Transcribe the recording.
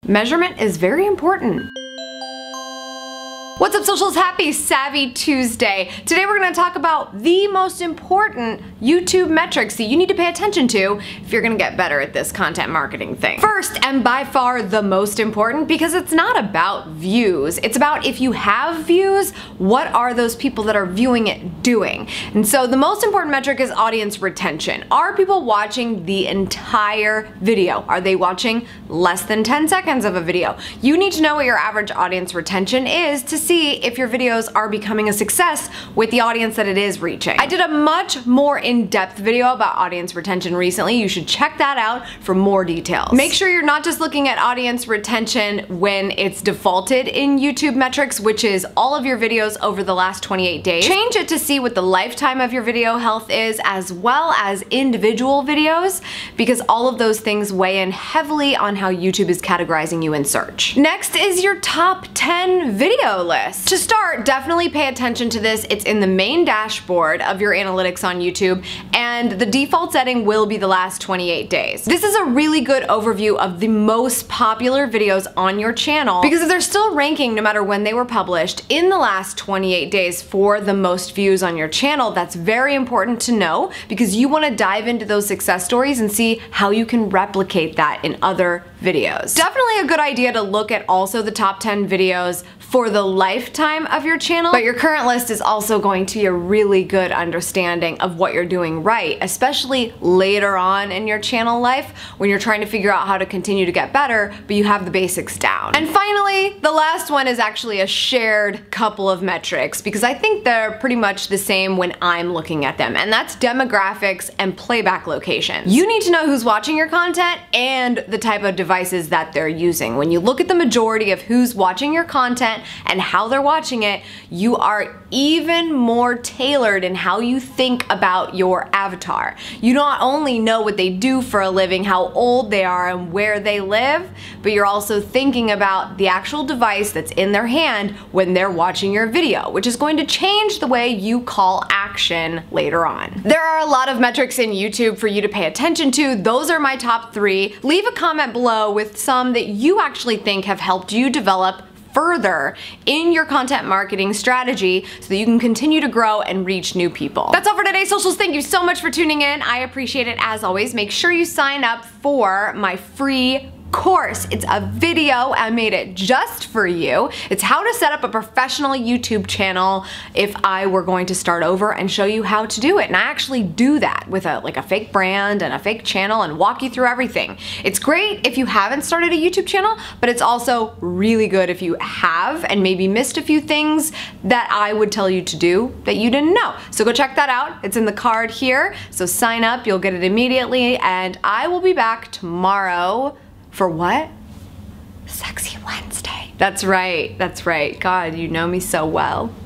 Measurement is very important. What's up, socials? Happy Savvy Tuesday. Today we're going to talk about the most important YouTube metrics that you need to pay attention to if you're going to get better at this content marketing thing. First, and by far the most important, because it's not about views, it's about if you have views, what are those people that are viewing it doing? And so the most important metric is audience retention. Are people watching the entire video? Are they watching less than 10 seconds of a video? You need to know what your average audience retention is to see if your videos are becoming a success with the audience that it is reaching. I did a much more in-depth video about audience retention recently. You should check that out for more details. Make sure you're not just looking at audience retention when it's defaulted in YouTube metrics, which is all of your videos over the last 28 days. Change it to see what the lifetime of your video health is, as well as individual videos, because all of those things weigh in heavily on how YouTube is categorizing you in search. Next is your top 10 video list. To start, definitely pay attention to this. It's in the main dashboard of your analytics on YouTube, and the default setting will be the last 28 days. This is a really good overview of the most popular videos on your channel, because they're still ranking no matter when they were published in the last 28 days for the most views on your channel. That's very important to know, because you want to dive into those success stories and see how you can replicate that in other videos. Definitely a good idea to look at also the top 10 videos for the lifetime of your channel, but your current list is also going to be a really good understanding of what you're doing right, especially later on in your channel life when you're trying to figure out how to continue to get better, but you have the basics down. And finally, the last one is actually a shared couple of metrics, because I think they're pretty much the same when I'm looking at them, and that's demographics and playback locations. You need to know who's watching your content and the type of devices that they're using. When you look at the majority of who's watching your content and how they're watching it, you are even more tailored in how you think about your avatar. You not only know what they do for a living, how old they are, and where they live, but you're also thinking about the actual device that's in their hand when they're watching your video, which is going to change the way you call action later on. There are a lot of metrics in YouTube for you to pay attention to. Those are my top 3. Leave a comment below with some that you actually think have helped you develop further in your content marketing strategy so that you can continue to grow and reach new people. That's all for today, socials. Thank you so much for tuning in. I appreciate it as always. Make sure you sign up for my free course. It's a video. I made it just for you. It's how to set up a professional YouTube channel if I were going to start over, and show you how to do it. And I actually do that with a fake brand and a fake channel and walk you through everything. It's great if you haven't started a YouTube channel, but it's also really good if you have and maybe missed a few things that I would tell you to do that you didn't know. So go check that out. It's in the card here. So sign up, you'll get it immediately, and I will be back tomorrow for what? Sexy Wednesday. That's right, that's right. God, you know me so well.